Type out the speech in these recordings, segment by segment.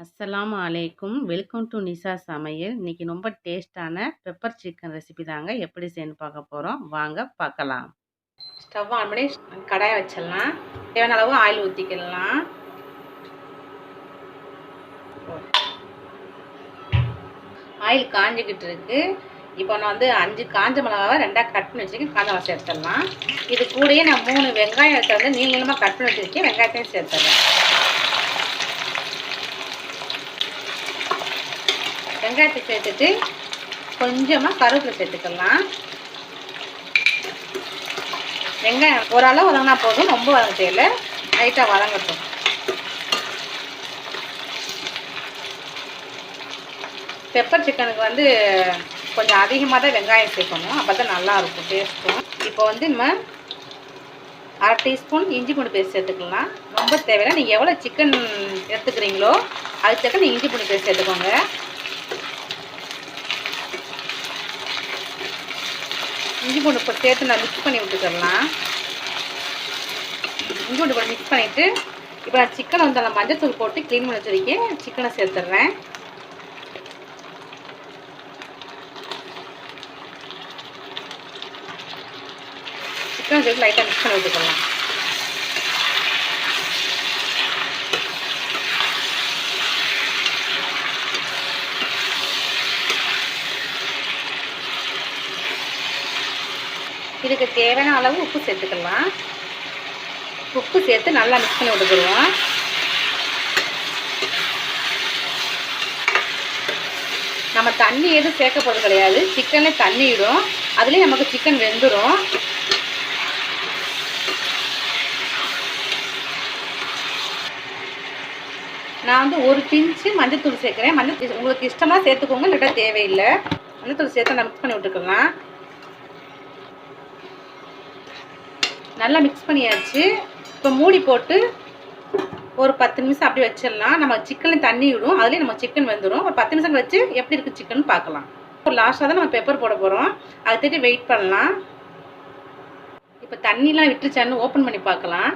அஸ்ஸலாமு அலைக்கும். Welcome to Nisha சமையல். இன்னைக்கு ரொம்ப டேஸ்டான பெப்பர் சிக்கன் ரெசிபி தாங்க. எப்படி செய்யணும்னு பார்க்க போகிறோம். வாங்க பார்க்கலாம். ஸ்டவ் ஆன் பண்ணி கடாயை வச்சிடலாம். தேவையான அளவு ஆயில் ஊற்றிக்கலாம். ஆயில் காஞ்சிக்கிட்டு இருக்கு. இப்போ நான் 5 காஞ்ச மிளகாவை 2ஆக கட் பண்ணி வச்சுருக்கேன். காஞ்ச மிளகா சேர்த்துடலாம். இது கூடயே நான் 3 வெங்காயத்தை நீளமாக கட் பண்ணி வச்சுருக்கேன். வெங்காயத்தையும் சேர்த்துடலாம். வெங்காயத்தை சேர்த்துட்டு கொஞ்சமாக கருவேப்பிலை சேர்த்துக்கலாம். வெங்காயம் ஓரளவு வதங்கினா போதும், ரொம்ப வதங்க தேவையில்லை, லைட்டாக வதங்கட்டும். பெப்பர் சிக்கனுக்கு கொஞ்சம் அதிகமாக தான் வெங்காயம் சேர்க்கணும், அப்போ தான் நல்லாயிருக்கும் டேஸ்ட்டும். இப்போ நம்ம 1/2 டீஸ்பூன் இஞ்சி பூண்டு பேஸ்ட் சேர்த்துக்கலாம். ரொம்ப தேவையில்லை, நீங்கள் எவ்வளோ சிக்கன் எடுத்துக்கிறீங்களோ அதுக்கு தக்க நீங்கள் இஞ்சி பூண்டு பேஸ்ட் சேர்த்துக்கோங்க. இஞ்சி பூண்டு இப்போ சேர்த்து நான் மிக்ஸ் பண்ணி விட்டுக்கலாம். இஞ்சி பூண்டு போட்டு மிக்ஸ் பண்ணிவிட்டு இப்போ நான் சிக்கனை நான் மஞ்சத்தூள் போட்டு க்ளீன் பண்ணி வச்சுருக்கேன். சிக்கனை சேர்த்துட்றேன். சிக்கனை சேர்த்து லைட்டாக மிக்ஸ் பண்ணி விட்டுக்கலாம். இதுக்கு தேவையான அளவு உப்பு சேர்த்துக்கலாம். உப்பு சேர்த்து நல்லா மிக்ஸ் பண்ணி விட்டுக்குருவோம். நம்ம தண்ணி எதுவும் சேர்க்க போகிறது கிடையாது. சிக்கனில் தண்ணி விடும், அதுலேயும் நமக்கு சிக்கன் வெந்துடும். நான் 1 பிஞ்சு மஞ்சத்தூள் சேர்க்குறேன். மஞ்சள் உங்களுக்கு இஷ்டமாக சேர்த்துக்கோங்க, இல்லாட்டா தேவையில்லை. மஞ்சத்தூள் சேர்த்து நான் மிக்ஸ் பண்ணி விட்டுக்கலாம். நல்லா மிக்ஸ் பண்ணியாச்சு. இப்போ மூடி போட்டு ஒரு 10 நிமிஷம் அப்படி வச்சிடலாம். நம்ம சிக்கனில் தண்ணி விடும், அதுலேயும் நம்ம சிக்கன் வெந்துடும். ஒரு 10 நிமிஷம் வச்சு எப்படி இருக்குது சிக்கன் பார்க்கலாம். இப்போ லாஸ்ட்டாக தான் நம்ம பெப்பர் போட போகிறோம், அதை தேடி வெயிட் பண்ணலாம். இப்போ தண்ணிலாம் விட்டுருச்சான்னு ஓப்பன் பண்ணி பார்க்கலாம்.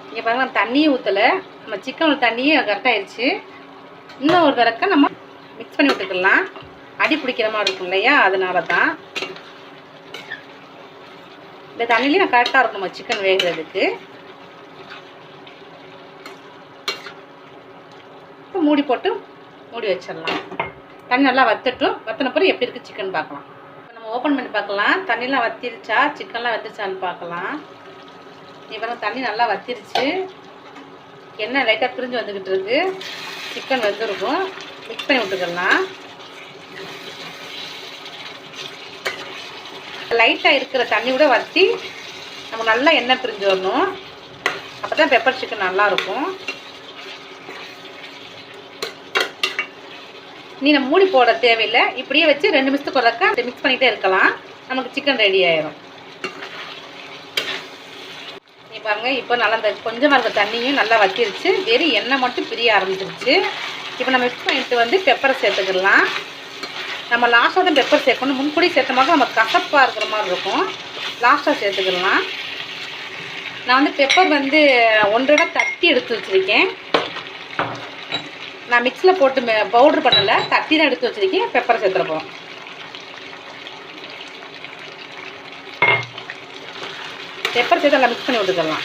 இங்கே பாருங்கள், நம்ம தண்ணியே ஊற்றலை, நம்ம சிக்கனோட தண்ணியே கரெக்டாகிடுச்சு. இன்னும் ஒரு தடவை நம்ம மிக்ஸ் பண்ணி விட்டுக்கலாம். அடி பிடிக்கிற மாதிரி இருக்கும் இல்லையா, அதனால தான். இந்த தண்ணிலையும் கரெக்டாக இருக்கும் நம்ம சிக்கன் வேகிறதுக்கு. இப்போ மூடி போட்டு மூடி வச்சிடலாம். தண்ணி நல்லா வத்தட்டும். வத்தின பிறகு எப்படி இருக்குது சிக்கன் பார்க்கலாம். இப்போ நம்ம ஓப்பன் பண்ணி பார்க்கலாம். தண்ணிலாம் வத்திருச்சா, சிக்கன்லாம் வத்திருச்சான்னு பார்க்கலாம். இப்போ தண்ணி நல்லா வத்திருச்சு, எண்ணெய் லைட்டாக பிரிஞ்சு வந்துக்கிட்டு இருக்கு. சிக்கன் வெந்திருக்கும். மிக்ஸ் பண்ணி விட்டுக்கலாம். லைட்டாக இருக்கிற தண்ணி கூட வற்றி நம்ம நல்லா எண்ணெய் பிரிஞ்சு வரணும், அப்போ தான் பெப்பர் சிக்கன் நல்லாயிருக்கும். நம்ம மூடி போட தேவையில்லை, இப்படியே வச்சு 2 நிமிஷத்துக்கு ஒருக்கா மிக்ஸ் பண்ணிகிட்டே இருக்கலாம். நமக்கு சிக்கன் ரெடி ஆயிடும். நீ பாருங்கள், இப்போ நல்லா கொஞ்சமாக இருக்கிற தண்ணியும் நல்லா வற்றிருச்சு, வெறும் எண்ணெய் மட்டும் பிரிய ஆரம்பிச்சிருச்சு. இப்போ நம்ம மிக்ஸ் பண்ணிட்டு பெப்பரை சேர்த்துக்கலாம். நம்ம லாஸ்ட்டாக தான் பெப்பர் சேர்க்கணும், முன்கூடி சேர்த்தமாக நம்ம கசப்பாக இருக்கிற மாதிரி இருக்கும். லாஸ்ட்டாக சேர்த்துக்கலாம். நான் பெப்பர் 1 தட்டி எடுத்து வச்சுருக்கேன். நான் மிக்ஸில் போட்டு பவுட்ரு பண்ணலை, தட்டி தான் எடுத்து வச்சுருக்கேன். பெப்பரை சேர்த்துற போகிறோம். பெப்பர் சேர்த்து நல்லா மிக்ஸ் பண்ணி விட்டுக்கலாம்.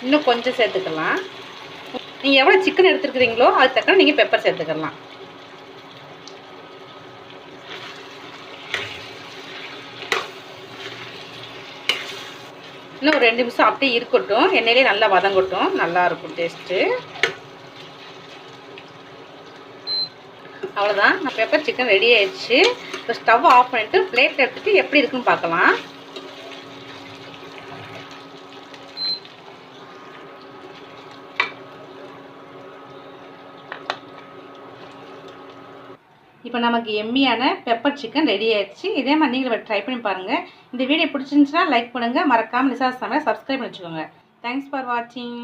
இன்னும் கொஞ்சம் சேர்த்துக்கலாம். நீங்கள் எவ்வளோ சிக்கன் எடுத்துருக்கிறீங்களோ அது தக்க நீங்கள் பெப்பர் சேர்த்துக்கலாம். இன்னும் ஒரு 2 நிமிஷம் அப்படியே இருக்கட்டும், எண்ணெயிலே நல்லா வதங்கட்டும், நல்லாயிருக்கும் டேஸ்ட்டு. அவ்வளோதான், நான் பெப்பர் சிக்கன் ரெடி ஆயிடுச்சு. இப்போ ஸ்டவ் ஆஃப் பண்ணிவிட்டு பிளேட் எடுத்துகிட்டு எப்படி இருக்குன்னு பார்க்கலாம். இப்போ நமக்கு எம்மியான பெப்பர் சிக்கன் ரெடி ஆயிடுச்சு. இதே மாதிரி நீங்களும் ட்ரை பண்ணி பாருங்கள். இந்த வீடியோ பிடிச்சிருந்துச்சுன்னா லைக் பண்ணுங்கள், மறக்காமல் நிஷா சமையல் சப்ஸ்கிரைப் பண்ணி வச்சுக்கோங்க. தேங்க்ஸ் ஃபார் வாட்சிங்.